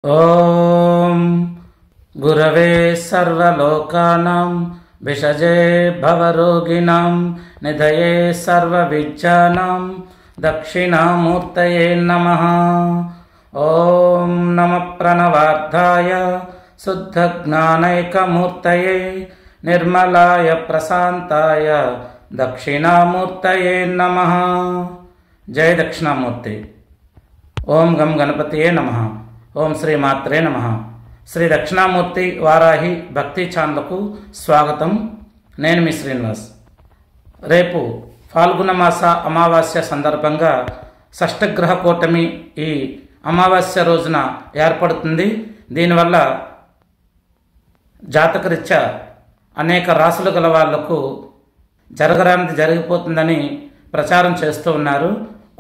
ఓం గురవే సర్వలోకానాం విషజే భవరోగిణాం నిధయే సర్వవిద్యానాం దక్షిణామూర్తయే నమః. ఓం నమః ప్రణవార్థాయ శుద్ధజ్ఞానైకమూర్తయే నిర్మలాయ ప్రశాంతాయ దక్షిణామూర్తయే నమః. జయ దక్షిణామూర్తి. ఓం గం గణపతియే నమః. ఓం శ్రీ మాత్రే నమః. శ్రీ దక్షిణామూర్తి వారాహి భక్తి ఛానల్కు స్వాగతం. నేను మీ శ్రీనివాస్. రేపు ఫాల్గుణ మాస అమావాస్య సందర్భంగా షష్టగ్రహ కూటమి ఈ అమావాస్య రోజున ఏర్పడుతుంది. దీనివల్ల జాతకరీత్యా అనేక రాశులు గల వాళ్లకు జరగరానిది జరిగిపోతుందని ప్రచారం చేస్తూ ఉన్నారు.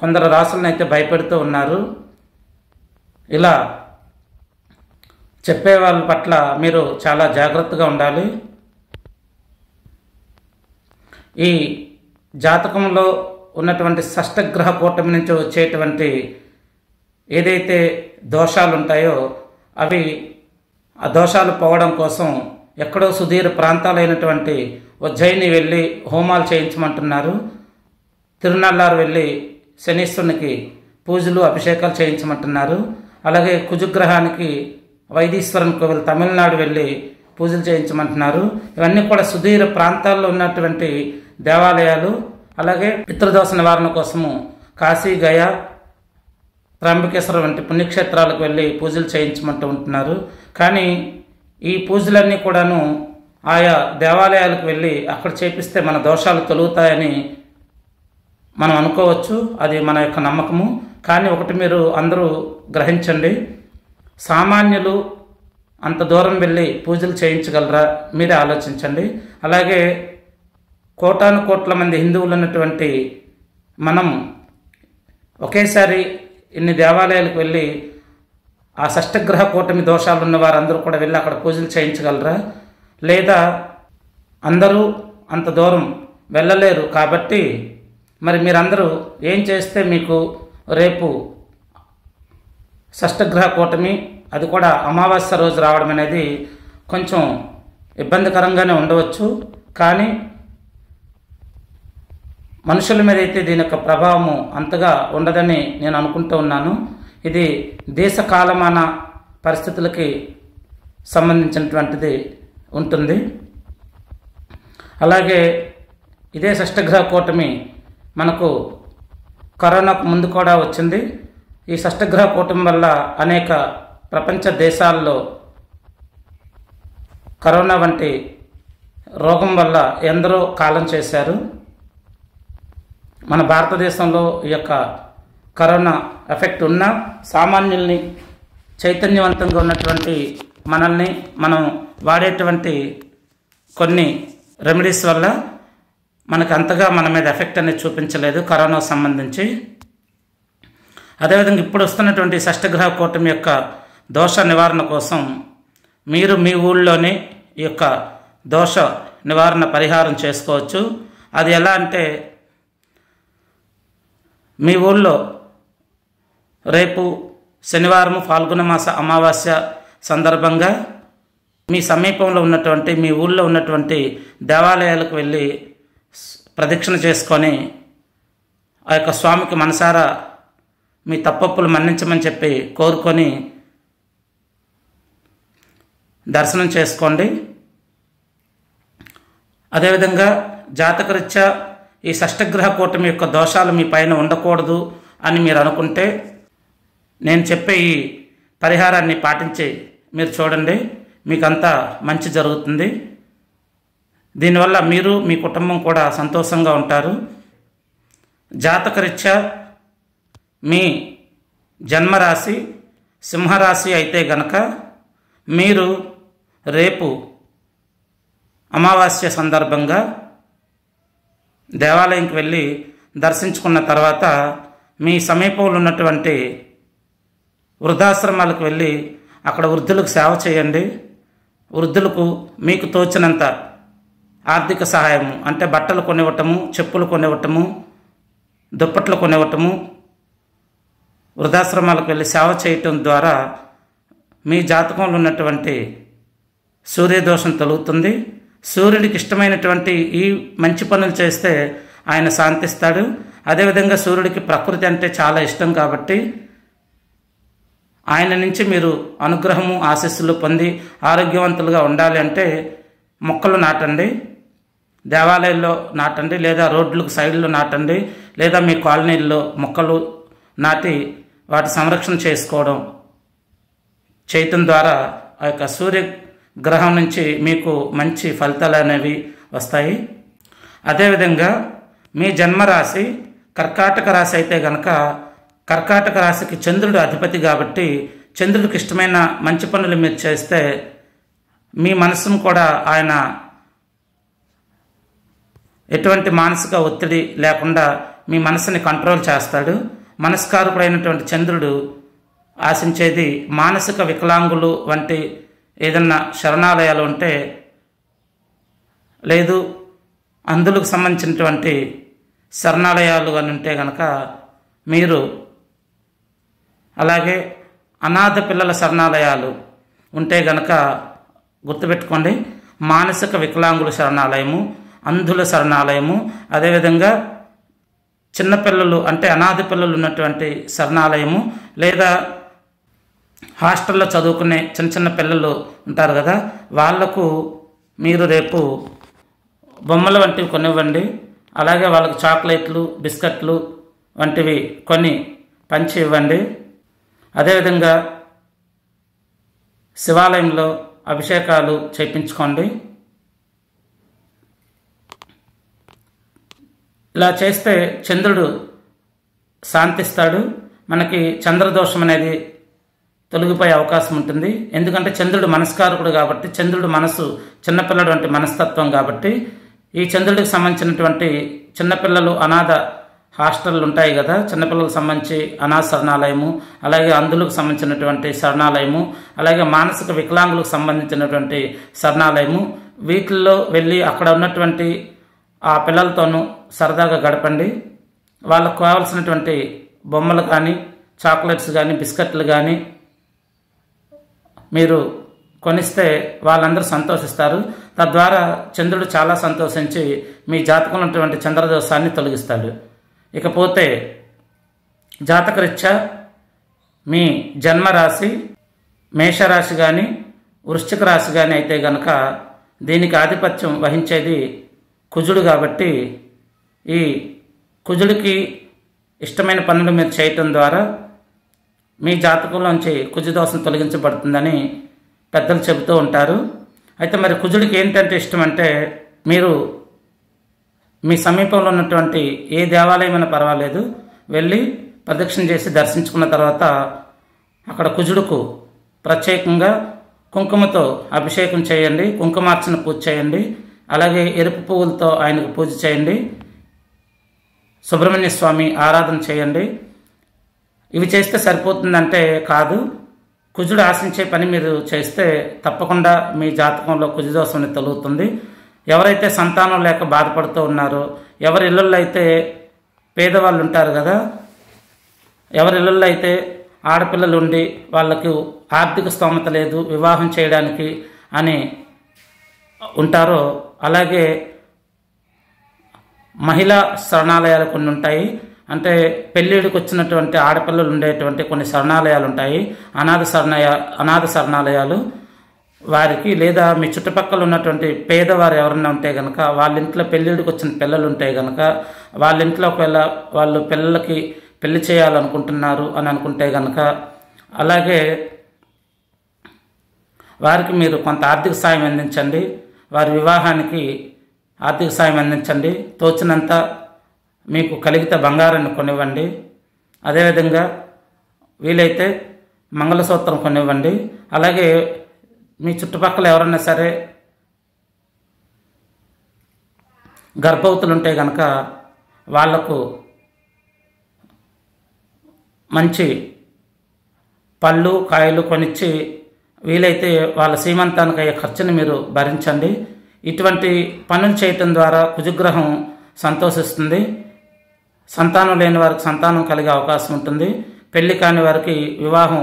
కొందరు రాశులను అయితే భయపెడుతూ ఉన్నారు. ఇలా చెప్పే వాళ్ళ పట్ల మీరు చాలా జాగ్రత్తగా ఉండాలి. ఈ జాతకంలో ఉన్నటువంటి షష్టగ్రహ కూటమి నుంచి వచ్చేటువంటి ఏదైతే దోషాలు ఉంటాయో అవి ఆ దోషాలు పోవడం కోసం ఎక్కడో సుదూర ప్రాంతాలైనటువంటి ఉజ్జయిని వెళ్ళి హోమాలు చేయించమంటున్నారు. తిరునల్లారు వెళ్ళి శనీశ్వరునికి పూజలు అభిషేకాలు చేయించమంటున్నారు. అలాగే కుజగ్రహానికి వైదీశ్వరన్ కోవిల్ తమిళనాడు వెళ్ళి పూజలు చేయించమంటున్నారు. ఇవన్నీ కూడా సుదూర ప్రాంతాల్లో ఉన్నటువంటి దేవాలయాలు. అలాగే పితృదోష నివారణ కోసము కాశీ, గయా, త్రయంబకేశ్వరం వంటి పుణ్యక్షేత్రాలకు వెళ్ళి పూజలు చేయించమంటూ ఉంటున్నారు. కానీ ఈ పూజలన్నీ కూడాను ఆయా దేవాలయాలకు వెళ్ళి అక్కడ చేపిస్తే మన దోషాలు తొలుగుతాయని మనం అనుకోవచ్చు. అది మన యొక్క నమ్మకము. కానీ ఒకటి మీరు అందరూ గ్రహించండి, సామాన్యులు అంత దూరం వెళ్ళి పూజలు చేయించగలరా? మీరే ఆలోచించండి. అలాగే కోటాను కోట్ల మంది హిందువులు ఉన్నటువంటి మనం ఒకేసారి ఇన్ని దేవాలయాలకు వెళ్ళి ఆ షష్టగ్రహ కూటమి దోషాలు ఉన్న వారందరూ కూడా వెళ్ళి అక్కడ పూజలు చేయించగలరా? లేదా అందరూ అంత దూరం వెళ్ళలేరు. కాబట్టి మరి మీరందరూ ఏం చేస్తే మీకు రేపు షష్టగ్రహ కూటమి, అది కూడా అమావాస్య రోజు రావడం అనేది కొంచెం ఇబ్బందికరంగానే ఉండవచ్చు. కానీ మనుషుల మీద అయితే దీని యొక్క ప్రభావము అంతగా ఉండదని నేను అనుకుంటూ ఉన్నాను. ఇది దేశ కాలమాన పరిస్థితులకి సంబంధించినటువంటిది ఉంటుంది. అలాగే ఇదే షష్టగ్రహ కూటమి మనకు కరోనాకు ముందు కూడా వచ్చింది. ఈ షష్టగ్రహ కూటమి వల్ల అనేక ప్రపంచ దేశాల్లో కరోనా వంటి రోగం వల్ల ఎందరో కాలం చేశారు. మన భారతదేశంలో ఈ యొక్క కరోనా ఎఫెక్ట్ ఉన్న సామాన్యుల్ని, చైతన్యవంతంగా ఉన్నటువంటి మనల్ని మనం వాడేటువంటి కొన్ని రెమెడీస్ వల్ల మనకు అంతగా మన మీద ఎఫెక్ట్ అనేది చూపించలేదు కరోనా సంబంధించి. అదేవిధంగా ఇప్పుడు వస్తున్నటువంటి షష్టగ్రహ కూటమి యొక్క దోష నివారణ కోసం మీరు మీ ఊళ్ళోనే ఈ యొక్క దోష నివారణ పరిహారం చేసుకోవచ్చు. అది ఎలా అంటే, మీ ఊళ్ళో రేపు శనివారం ఫాల్గుణ మాస అమావాస్య సందర్భంగా మీ సమీపంలో ఉన్నటువంటి మీ ఊళ్ళో ఉన్నటువంటి దేవాలయాలకు వెళ్ళి ప్రదక్షిణ చేసుకొని ఆ యొక్క స్వామికి మనసారా మీ తప్పప్పులు మన్నించమని చెప్పి కోరుకొని దర్శనం చేసుకోండి. అదేవిధంగా జాతకరీత్యా ఈ షష్టగ్రహ కూటమి యొక్క దోషాలు మీ పైన ఉండకూడదు అని మీరు అనుకుంటే నేను చెప్పే ఈ పరిహారాన్ని పాటించి మీరు చూడండి, మీకంతా మంచి జరుగుతుంది. దీనివల్ల మీరు మీ కుటుంబం కూడా సంతోషంగా ఉంటారు. జాతకరీత్యా మీ జన్మరాశి సింహరాశి అయితే గనక మీరు రేపు అమావాస్య సందర్భంగా దేవాలయంకి వెళ్ళి దర్శించుకున్న తర్వాత మీ సమీపంలో ఉన్నటువంటి వృద్ధాశ్రమాలకు వెళ్ళి అక్కడ వృద్ధులకు సేవ చేయండి. వృద్ధులకు మీకు తోచినంత ఆర్థిక సహాయము, అంటే బట్టలు కొనివ్వటము, చెప్పులు కొనివ్వటము, దుప్పట్లు కొనివ్వటము, వృద్ధాశ్రమాలకు వెళ్ళి సేవ చేయటం ద్వారా మీ జాతకంలో ఉన్నటువంటి సూర్యదోషం తొలుగుతుంది. సూర్యుడికి ఇష్టమైనటువంటి ఈ మంచి పనులు చేస్తే ఆయన శాంతిస్తాడు. అదేవిధంగా సూర్యుడికి ప్రకృతి అంటే చాలా ఇష్టం కాబట్టి ఆయన నుంచి మీరు అనుగ్రహము ఆశీస్సులు పొంది ఆరోగ్యవంతులుగా ఉండాలి అంటే మొక్కలు నాటండి, దేవాలయాల్లో నాటండి, లేదా రోడ్లకు సైడ్లో నాటండి, లేదా మీ కాలనీల్లో మొక్కలు నాటి వాటి సంరక్షణ చేయటం ద్వారా ఆ యొక్క సూర్యగ్రహం నుంచి మీకు మంచి ఫలితాలు అనేవి వస్తాయి. అదేవిధంగా మీ జన్మరాశి కర్కాటక రాశి అయితే కనుక కర్కాటక రాశికి చంద్రుడు అధిపతి కాబట్టి చంద్రుడికి ఇష్టమైన మంచి పనులు మీరు చేస్తే మీ మనసును కూడా ఆయన ఎటువంటి మానసిక ఒత్తిడి లేకుండా మీ మనసుని కంట్రోల్ చేస్తాడు. మనస్కారకుడైనటువంటి చంద్రుడు ఆశించేది మానసిక వికలాంగులు వంటి ఏదన్నా శరణాలయాలు ఉంటే, లేదు అంధులకు సంబంధించినటువంటి శరణాలయాలు అని ఉంటే కనుక మీరు, అలాగే అనాథ పిల్లల శరణాలయాలు ఉంటే గనక గుర్తుపెట్టుకోండి, మానసిక వికలాంగుల శరణాలయము, అంధుల శరణాలయము, అదేవిధంగా చిన్నపిల్లలు అంటే అనాథ పిల్లలు ఉన్నటువంటి శరణాలయము, లేదా హాస్టల్లో చదువుకునే చిన్న చిన్న పిల్లలు ఉంటారు కదా, వాళ్లకు మీరు రేపు బొమ్మల వంటివి కొనివ్వండి. అలాగే వాళ్ళకు చాక్లెట్లు, బిస్కెట్లు వంటివి కొని పంచి ఇవ్వండి. అదేవిధంగా శివాలయంలో అభిషేకాలు చేయించుకోండి. ఇలా చేస్తే చంద్రుడు శాంతిస్తాడు. మనకి చంద్రదోషం అనేది తొలగిపోయే అవకాశం ఉంటుంది. ఎందుకంటే చంద్రుడు మనస్కారకుడు కాబట్టి, చంద్రుడు మనసు చిన్నపిల్లడు వంటి మనస్తత్వం కాబట్టి, ఈ చంద్రుడికి సంబంధించినటువంటి చిన్నపిల్లలు అనాథ హాస్టళ్ళు ఉంటాయి కదా, చిన్నపిల్లలకు సంబంధించి అనాథ శరణాలయము, అలాగే అంధులకు సంబంధించినటువంటి శరణాలయము, అలాగే మానసిక వికలాంగులకు సంబంధించినటువంటి శరణాలయము, వీటిల్లో వెళ్ళి అక్కడ ఉన్నటువంటి ఆ పిల్లలతోనూ సరదాగా గడపండి. వాళ్ళకు కావాల్సినటువంటి బొమ్మలు కానీ, చాక్లెట్స్ కానీ, బిస్కెట్లు కానీ మీరు కొనిస్తే వాళ్ళందరూ సంతోషిస్తారు. తద్వారా చంద్రుడు చాలా సంతోషించి మీ జాతకంలో ఉన్నటువంటి చంద్రదోషాన్ని తొలగిస్తాడు. ఇకపోతే జాతకరీత్యా మీ జన్మరాశి మేషరాశి కానీ వృశ్చిక రాశి కానీ అయితే గనక దీనికి ఆధిపత్యం వహించేది కుజుడు కాబట్టి, ఈ కుజుడికి ఇష్టమైన పనులు మీరు చేయటం ద్వారా మీ జాతకంలోంచి కుజదోషం తొలగించబడుతుందని పెద్దలు చెబుతూ ఉంటారు. అయితే మరి కుజుడికి ఏంటంటే ఇష్టం అంటే, మీరు మీ సమీపంలో ఉన్నటువంటి ఏ దేవాలయమైనా పర్వాలేదు వెళ్ళి ప్రదక్షిణ చేసి దర్శించుకున్న తర్వాత అక్కడ కుజుడుకు ప్రత్యేకంగా కుంకుమతో అభిషేకం చేయండి, కుంకుమార్చన పూజ చేయండి, అలాగే ఎరుపు పువ్వులతో ఆయనకు పూజ చేయండి, సుబ్రహ్మణ్య స్వామి ఆరాధన చేయండి. ఇవి చేస్తే సరిపోతుందంటే కాదు, కుజుడు ఆశించే పని మీరు చేస్తే తప్పకుండా మీ జాతకంలో కుజదోషం తొలుగుతుంది. ఎవరైతే సంతానం లేక బాధపడుతూ ఉన్నారో, ఎవరి ఇళ్ళల్లో అయితే పేదవాళ్ళు ఉంటారు కదా, ఎవరి ఇళ్ళల్లో అయితే ఆడపిల్లలు ఉండి వాళ్ళకు ఆర్థిక స్తోమత లేదు వివాహం చేయడానికి అని ఉంటారో, అలాగే మహిళా శరణాలయాలు కొన్ని ఉంటాయి. అంటే పెళ్ళిడికి వచ్చినటువంటి ఆడపిల్లలు ఉండేటువంటి కొన్ని శరణాలయాలు ఉంటాయి, అనాథ శరణాలయాలు. వారికి, లేదా మీ చుట్టుపక్కల ఉన్నటువంటి పేదవారు ఎవరన్నా ఉంటే కనుక, వాళ్ళ ఇంట్లో పెళ్ళిడికి వచ్చిన పిల్లలు ఉంటే కనుక, వాళ్ళ ఇంట్లో ఒకవేళ వాళ్ళు పిల్లలకి పెళ్లి చేయాలనుకుంటున్నారు అని అనుకుంటే కనుక, అలాగే వారికి మీరు కొంత ఆర్థిక సాయం అందించండి, వారి వివాహానికి ఆర్థిక సాయం అందించండి. తోచినంత మీకు కలిగితే బంగారాన్ని కొనివ్వండి. అదేవిధంగా వీలైతే మంగళసూత్రం కొనివ్వండి. అలాగే మీ చుట్టుపక్కల ఎవరైనా సరే గర్భవతులు ఉంటే కనుక వాళ్లకు మంచి పళ్ళు కాయలు కొనిచ్చి వీలైతే వాళ్ళ సీమంతానికి అయ్యే ఖర్చుని మీరు భరించండి. ఇటువంటి పనులు చేయటం ద్వారా కుజగ్రహం సంతోషిస్తుంది. సంతానం లేని వారికి సంతానం కలిగే అవకాశం ఉంటుంది. పెళ్లి కాని వారికి వివాహం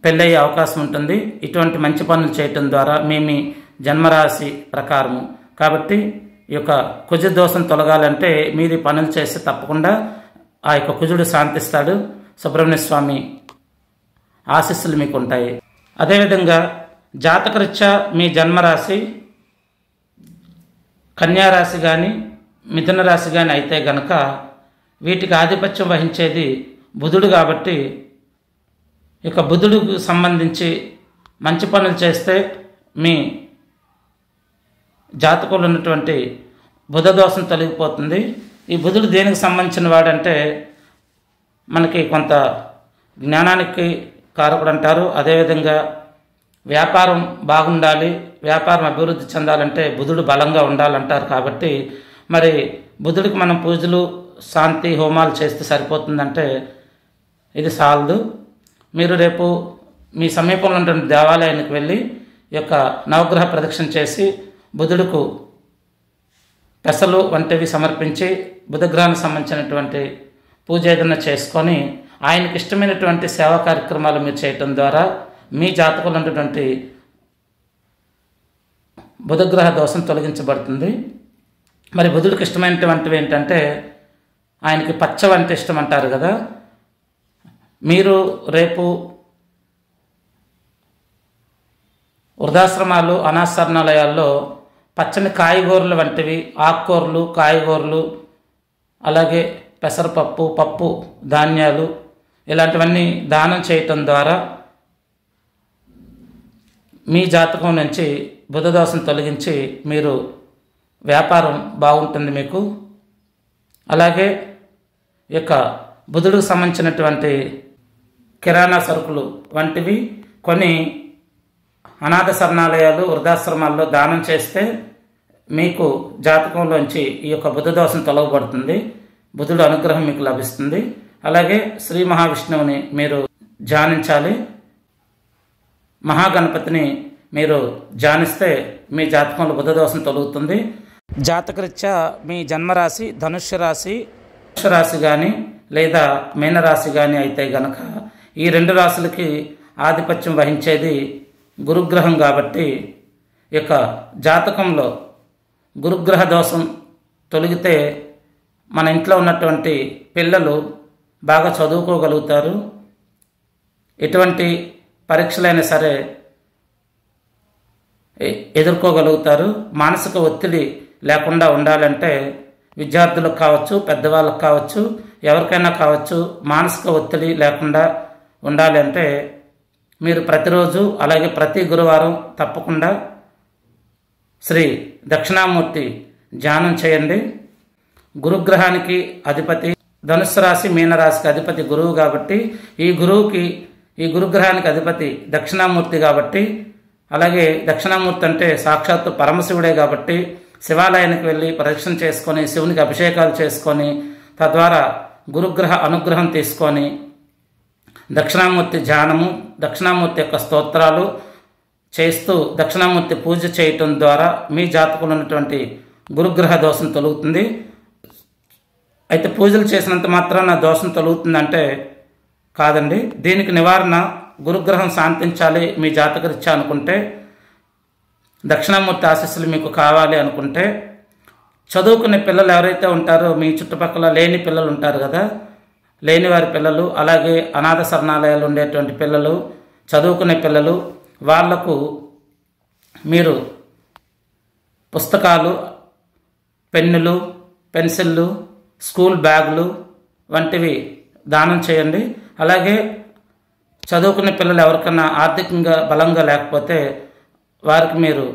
పెళ్ళయ్యే అవకాశం ఉంటుంది ఇటువంటి మంచి పనులు చేయటం ద్వారా మీ జన్మరాశి ప్రకారము. కాబట్టి ఈ యొక్క కుజ దోషం తొలగాలంటే మీరు ఈ పనులు చేస్తే తప్పకుండా ఆ యొక్క కుజుడు శాంతిస్తాడు. సుబ్రహ్మణ్య స్వామి ఆశీస్సులు మీకు ఉంటాయి. అదేవిధంగా జాతకరీత్యా మీ జన్మరాశి కన్యారాశి కానీ మిథున రాశి కానీ అయితే గనక వీటికి ఆధిపత్యం వహించేది బుధుడు. కాబట్టి ఇక బుధుడికి సంబంధించి మంచి పనులు చేస్తే మీ జాతకంలో ఉన్నటువంటి బుధ దోషం తొలగిపోతుంది. ఈ బుధుడు దేనికి సంబంధించిన వాడంటే మనకి కొంత జ్ఞానానికి కారకుడు అంటారు. అదేవిధంగా వ్యాపారం బాగుండాలి, వ్యాపారం అభివృద్ధి చెందాలంటే బుధుడు బలంగా ఉండాలంటారు. కాబట్టి మరి బుధుడికి మనం పూజలు శాంతి హోమాలు చేస్తే సరిపోతుందంటే ఇది సాలదు. మీరు రేపు మీ సమీపంలో ఉన్నటువంటి దేవాలయానికి వెళ్ళి ఈ యొక్క నవగ్రహ ప్రదక్షిణ చేసి బుధుడుకు పెసలు వంటివి సమర్పించి బుధగ్రహానికి సంబంధించినటువంటి పూజ ఏదైనా చేసుకొని ఆయనకి ఇష్టమైనటువంటి సేవా కార్యక్రమాలు మీరు చేయటం ద్వారా మీ జాతకంలో ఉన్నటువంటి బుధగ్రహ దోషం తొలగించబడుతుంది. మరి బుధుడికి ఇష్టమైనటువంటివి ఏంటంటే ఆయనకి పచ్చవంటి ఇష్టం అంటారు కదా. మీరు రేపు వృద్ధాశ్రమాలు అనాథశరణాలయాల్లో పచ్చని కాయగూరలు వంటివి, ఆకుకూరలు, కాయగూరలు, అలాగే పెసరపప్పు, పప్పు ధాన్యాలు ఇలాంటివన్నీ దానం చేయటం ద్వారా మీ జాతకం నుంచి బుధదోషం తొలగించి మీరు వ్యాపారం బాగుంటుంది మీకు. అలాగే ఈ యొక్క బుధుడికి సంబంధించినటువంటి కిరాణా సరుకులు వంటివి కొన్ని అనాథ శరణాలయాలు వృద్ధాశ్రమాల్లో దానం చేస్తే మీకు జాతకంలోంచి ఈ యొక్క బుధ దోషం తొలగబడుతుంది, బుధుడు అనుగ్రహం మీకు లభిస్తుంది. అలాగే శ్రీ మహావిష్ణువుని మీరు ధ్యానించాలి. మహాగణపతిని మీరు ధ్యానిస్తే మీ జాతకంలో బుధ దోషం తొలగుతుంది. జాతకరీత్యా మీ జన్మరాశి ధనుస్సు రాశి కానీ లేదా మీనరాశి కానీ అయితే గనక ఈ రెండు రాశులకి ఆధిపత్యం వహించేది గురుగ్రహం. కాబట్టి ఈ యొక్క జాతకంలో గురుగ్రహ దోషం తొలగితే మన ఇంట్లో ఉన్నటువంటి పిల్లలు బాగా చదువుకోగలుగుతారు. ఎటువంటి పరీక్షలైనా సరే ఎదుర్కోగలుగుతారు. మానసిక ఒత్తిడి లేకుండా ఉండాలంటే విద్యార్థులకు కావచ్చు, పెద్దవాళ్ళకు కావచ్చు, ఎవరికైనా కావచ్చు, మానసిక ఒత్తిడి లేకుండా ఉండాలి అంటే మీరు ప్రతిరోజు అలాగే ప్రతి గురువారం తప్పకుండా శ్రీ దక్షిణామూర్తి ధ్యానం చేయండి. గురుగ్రహానికి అధిపతి ధనుస్సు రాశి మీనరాశికి అధిపతి గురువు కాబట్టి ఈ గురుగ్రహానికి అధిపతి దక్షిణామూర్తి కాబట్టి, అలాగే దక్షిణామూర్తి అంటే సాక్షాత్తు పరమశివుడే కాబట్టి శివాలయానికి వెళ్ళి ప్రదక్షిణ చేసుకొని శివునికి అభిషేకాలు చేసుకొని తద్వారా గురుగ్రహ అనుగ్రహం తీసుకొని దక్షిణామూర్తి ధ్యానము, దక్షిణామూర్తి యొక్క స్తోత్రాలు చేస్తూ దక్షిణామూర్తి పూజ చేయటం ద్వారా మీ జాతకంలో ఉన్నటువంటి గురుగ్రహ దోషం తొలుగుతుంది. అయితే పూజలు చేసినంత మాత్రాన దోషం తొలుగుతుందంటే కాదండి. దీనికి నివారణ గురుగ్రహం శాంతించాలి మీ జాతకరీత్యా అనుకుంటే, దక్షిణామూర్తి ఆశీస్సులు మీకు కావాలి అనుకుంటే, చదువుకునే పిల్లలు ఎవరైతే ఉంటారో మీ చుట్టుపక్కల లేని పిల్లలు ఉంటారు కదా, లేని వారి పిల్లలు, అలాగే అనాథ శరణాలయాలు ఉండేటువంటి పిల్లలు, చదువుకునే పిల్లలు, వాళ్లకు మీరు పుస్తకాలు, పెన్నులు, పెన్సిళ్ళు, స్కూల్ బ్యాగులు వంటివి దానం చేయండి. అలాగే చదువుకునే పిల్లలు ఎవరికైనా ఆర్థికంగా బలంగా లేకపోతే వారికి మీరు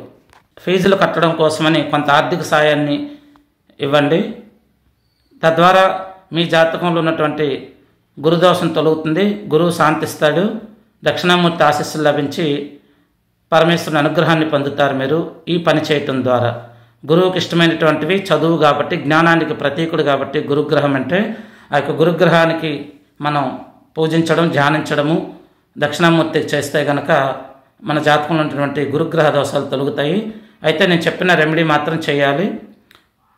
ఫీజులు కట్టడం కోసమని కొంత ఆర్థిక సాయాన్ని ఇవ్వండి. తద్వారా మీ జాతకంలో ఉన్నటువంటి గురుదోషం తొలగుతుంది, గురువు శాంతిస్తాడు, దక్షిణామూర్తి ఆశీస్సులు లభించి పరమేశ్వరుని అనుగ్రహాన్ని పొందుతారు మీరు ఈ పని చేయటం ద్వారా. గురువుకి ఇష్టమైనటువంటివి చదువు కాబట్టి, జ్ఞానానికి ప్రతీకుడు కాబట్టి గురుగ్రహం అంటే ఆ యొక్క గురుగ్రహానికి మనం పూజించడం, ధ్యానించడము, దక్షిణామూర్తికి చేస్తే గనక మన జాతకంలో ఉన్నటువంటి గురుగ్రహ దోషాలు తొలగుతాయి. అయితే నేను చెప్పిన రెమెడీ మాత్రం చేయాలి.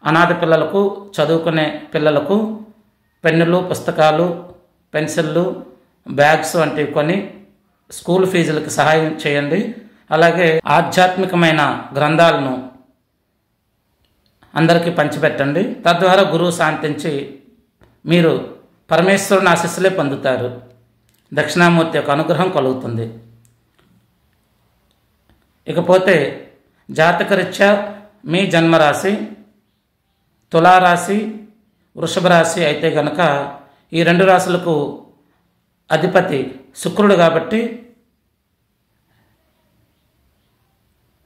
అనాథ పిల్లలకు, చదువుకునే పిల్లలకు పెన్నులు, పుస్తకాలు, పెన్సిళ్ళు, బ్యాగ్స్ వంటివి కొని స్కూల్ ఫీజులకు సహాయం చేయండి. అలాగే ఆధ్యాత్మికమైన గ్రంథాలను అందరికీ పంచిపెట్టండి. తద్వారా గురువు శాంతించి మీరు పరమేశ్వరుని ఆశీస్సులే పొందుతారు. దక్షిణామూర్తి యొక్క అనుగ్రహం కలుగుతుంది. ఇకపోతే జాతకరీత్యా మీ జన్మరాశి తులారాశి, వృషభ రాశి అయితే గనక ఈ 2 రాశులకు అధిపతి శుక్రుడు కాబట్టి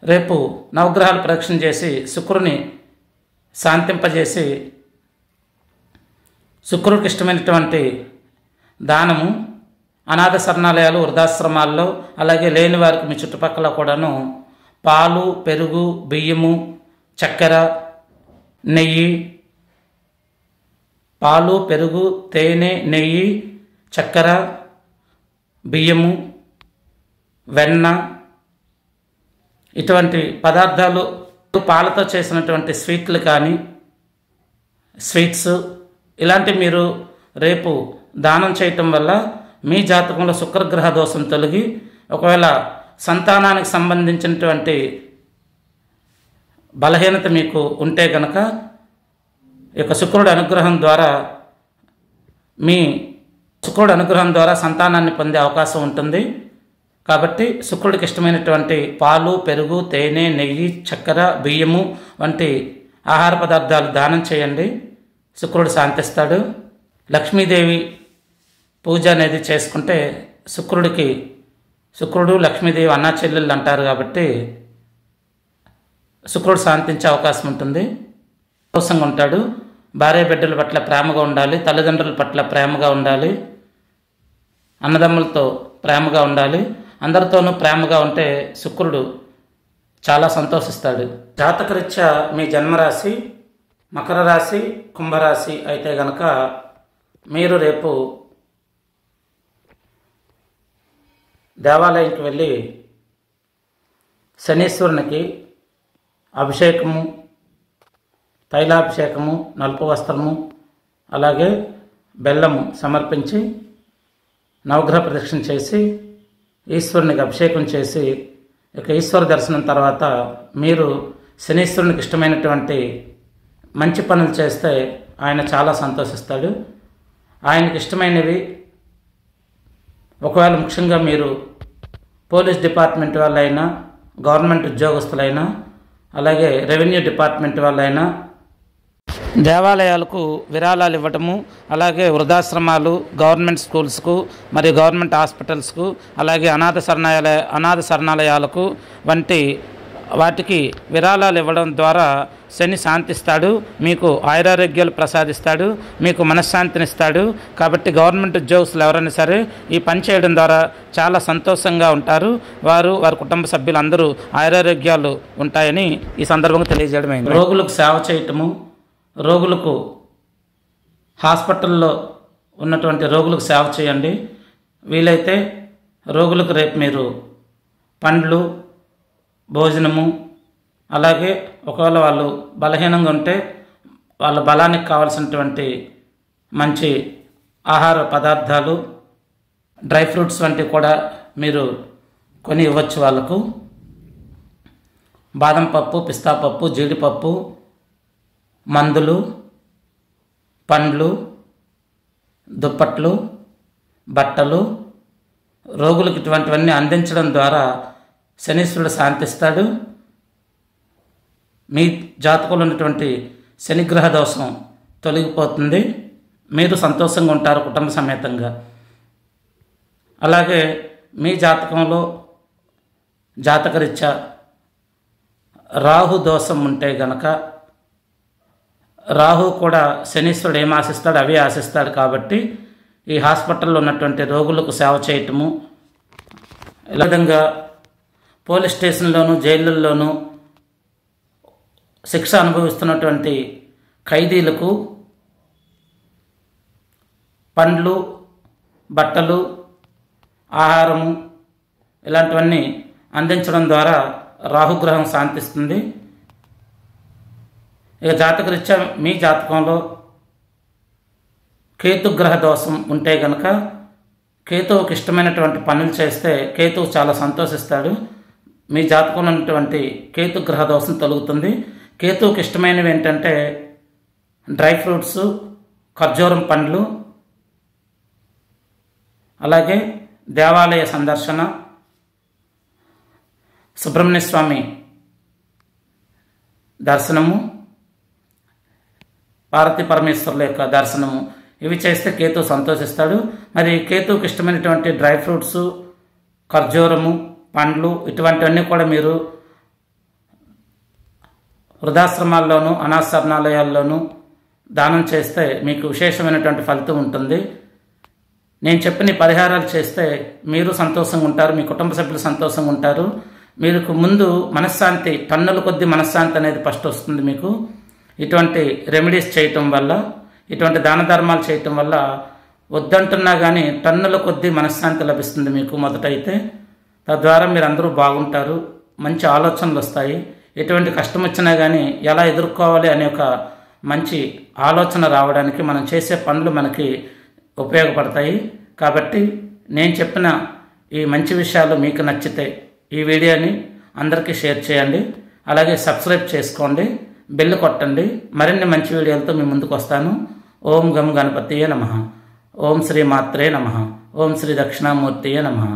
రేపు నవగ్రహాలు పరీక్షణ చేసి శుక్రుని శాంతింపజేసి శుక్రుడికి ఇష్టమైనటువంటి దానము అనాథ శరణాలయాలు, వృద్ధాశ్రమాల్లో, అలాగే లేని వారికి మీ చుట్టుపక్కల కూడాను పాలు, పెరుగు, బియ్యము, చక్కెర, నెయ్యి, పాలు, పెరుగు, తేనె, నెయ్యి, చక్కెర, బియ్యము, వెన్న ఇటువంటి పదార్థాలు, పాలతో చేసినటువంటి స్వీట్లు కానీ స్వీట్స్ ఇలాంటివి మీరు రేపు దానం చేయటం వల్ల మీ జాతకంలో శుక్రగ్రహ దోషం తొలగి ఒకవేళ సంతానానికి సంబంధించినటువంటి బలహీనత మీకు ఉంటే కనుక ఈ యొక్క శుక్రుడి అనుగ్రహం ద్వారా సంతానాన్ని పొందే అవకాశం ఉంటుంది. కాబట్టి శుక్రుడికి ఇష్టమైనటువంటి పాలు, పెరుగు, తేనె, నెయ్యి, చక్కెర, బియ్యము వంటి ఆహార పదార్థాలు దానం చేయండి. శుక్రుడు శాంతిస్తాడు. లక్ష్మీదేవి పూజ అనేది చేసుకుంటే శుక్రుడు లక్ష్మీదేవి అన్నా చెల్లెళ్ళు అంటారు కాబట్టి శుక్రుడు శాంతించే అవకాశం ఉంటుంది. సంతోషంగా ఉంటాడు. భార్య బిడ్డల పట్ల ప్రేమగా ఉండాలి, తల్లిదండ్రుల పట్ల ప్రేమగా ఉండాలి, అన్నదమ్ములతో ప్రేమగా ఉండాలి. అందరితోనూ ప్రేమగా ఉంటే శుక్రుడు చాలా సంతోషిస్తాడు. జాతకరీత్యా మీ జన్మరాశి మకర రాశి, కుంభరాశి అయితే గనక మీరు రేపు దేవాలయంకి వెళ్ళి శనీశ్వరునికి అభిషేకము, తైలాభిషేకము, నలుపు వస్త్రము, అలాగే బెల్లము సమర్పించి నవగ్రహ ప్రదక్షిణ చేసి ఈశ్వరునికి అభిషేకం చేసి ఇక ఈశ్వర దర్శనం తర్వాత మీరు శనీశ్వరునికి ఇష్టమైనటువంటి మంచి పనులు చేస్తే ఆయన చాలా సంతోషిస్తాడు. ఆయనకి ఇష్టమైనవి ఒకవేళ ముఖ్యంగా మీరు పోలీస్ డిపార్ట్మెంట్ వాళ్ళైనా, గవర్నమెంట్ ఉద్యోగస్తులైనా, అలాగే రెవెన్యూ డిపార్ట్మెంట్ వాళ్ళైనా దేవాలయాలకు విరాళాలు ఇవ్వటము, అలాగే వృద్ధాశ్రమాలు, గవర్నమెంట్ స్కూల్స్కు మరియు గవర్నమెంట్ హాస్పిటల్స్కు, అలాగే అనాథ శరణాలయాలకు వంటి వాటికి విరాళాలు ఇవ్వడం ద్వారా శని శాంతిస్తాడు, మీకు ఆయురారోగ్యాలు ప్రసాదిస్తాడు, మీకు మనశ్శాంతినిస్తాడు. కాబట్టి గవర్నమెంట్ ఉద్యోగస్తులు ఎవరైనా సరే ఈ పని చేయడం ద్వారా చాలా సంతోషంగా ఉంటారు. వారి కుటుంబ సభ్యులు అందరూ ఆయురారోగ్యాలు ఉంటాయని ఈ సందర్భంగా తెలియజేయడమైంది. రోగులకు సేవ చేయటము, రోగులకు హాస్పిటల్లో ఉన్నటువంటి రోగులకు సేవ చేయండి. వీలైతే రోగులకు రేపు మీరు పండ్లు, భోజనము, అలాగే ఒకవేళ వాళ్ళు బలహీనంగా ఉంటే వాళ్ళ బలానికి కావాల్సినటువంటి మంచి ఆహార పదార్థాలు, డ్రై ఫ్రూట్స్ వంటివి కూడా మీరు కొని ఇవ్వచ్చు వాళ్ళకు. బాదం పప్పు, పిస్తా పప్పు, జీడిపప్పు, మందులు, పండ్లు, దుప్పట్లు, బట్టలు రోగులకు ఇటువంటివన్నీ అందించడం ద్వారా శనీశ్వరుడు శాంతిస్తాడు. మీ జాతకంలో ఉన్నటువంటి శనిగ్రహ దోషం తొలగిపోతుంది. మీరు సంతోషంగా ఉంటారు కుటుంబ సమేతంగా. అలాగే మీ జాతకంలో జాతకరీత్యా రాహు దోషం ఉంటే గనక రాహు కూడా శనీశ్వరుడు ఏం ఆశిస్తాడు అవే ఆశిస్తాడు. కాబట్టి ఈ హాస్పిటల్లో ఉన్నటువంటి రోగులకు సేవ చేయటము, ఈ విధంగా పోలీస్ స్టేషన్లోనూ జైళ్ళల్లోనూ శిక్ష అనుభవిస్తున్నటువంటి ఖైదీలకు పండ్లు, బట్టలు, ఆహారము ఇలాంటివన్నీ అందించడం ద్వారా రాహుగ్రహం శాంతిస్తుంది. ఇక జాతకరీత్యా మీ జాతకంలో కేతుగ్రహ దోషం ఉంటే కనుక కేతువుకి ఇష్టమైనటువంటి పనులు చేస్తే కేతువు చాలా సంతోషిస్తాడు. మీ జాతకంలో ఉన్నటువంటి కేతు గ్రహ దోషం తొలగుతుంది. కేతువుకి ఇష్టమైనవి ఏంటంటే డ్రై ఫ్రూట్స్, ఖర్జూరం పండ్లు, అలాగే దేవాలయ సందర్శన, సుబ్రహ్మణ్య స్వామి దర్శనము, పార్వతీ పరమేశ్వరుల యొక్క దర్శనము, ఇవి చేస్తే కేతు సంతోషిస్తాడు. మరి కేతువుకి ఇష్టమైనటువంటి డ్రై ఫ్రూట్స్, ఖర్జూరము, పండ్లు ఇటువంటివన్నీ కూడా మీరు వృద్ధాశ్రమాల్లోనూ అనాథశరణాలయాల్లోనూ దానం చేస్తే మీకు విశేషమైనటువంటి ఫలితం ఉంటుంది. నేను చెప్పిన పరిహారాలు చేస్తే మీరు సంతోషంగా ఉంటారు, మీ కుటుంబ సభ్యులు సంతోషంగా ఉంటారు. మీకు ముందు మనశ్శాంతి, టన్నుల కొద్ది మనశ్శాంతి అనేది ఫస్ట్ వస్తుంది మీకు. ఇటువంటి రెమెడీస్ చేయటం వల్ల, ఇటువంటి దాన ధర్మాలు చేయటం వల్ల వద్దంటున్నా కానీ టన్నుల కొద్ది మనశ్శాంతి లభిస్తుంది మీకు మొదటైతే. తద్వారా మీరు అందరూ బాగుంటారు, మంచి ఆలోచనలు వస్తాయి. ఎటువంటి కష్టం వచ్చినా కానీ ఎలా ఎదుర్కోవాలి అనే ఒక మంచి ఆలోచన రావడానికి మనం చేసే పనులు మనకి ఉపయోగపడతాయి. కాబట్టి నేను చెప్పిన ఈ మంచి విషయాలు మీకు నచ్చితే ఈ వీడియోని అందరికీ షేర్ చేయండి. అలాగే సబ్స్క్రైబ్ చేసుకోండి, బెల్ కొట్టండి. మరిన్ని మంచి వీడియోలతో మీ ముందుకు వస్తాను. ఓం గం గణపతియే నమః. ఓం శ్రీ మాత్రే నమః. ఓం శ్రీ దక్షిణామూర్తియే నమః.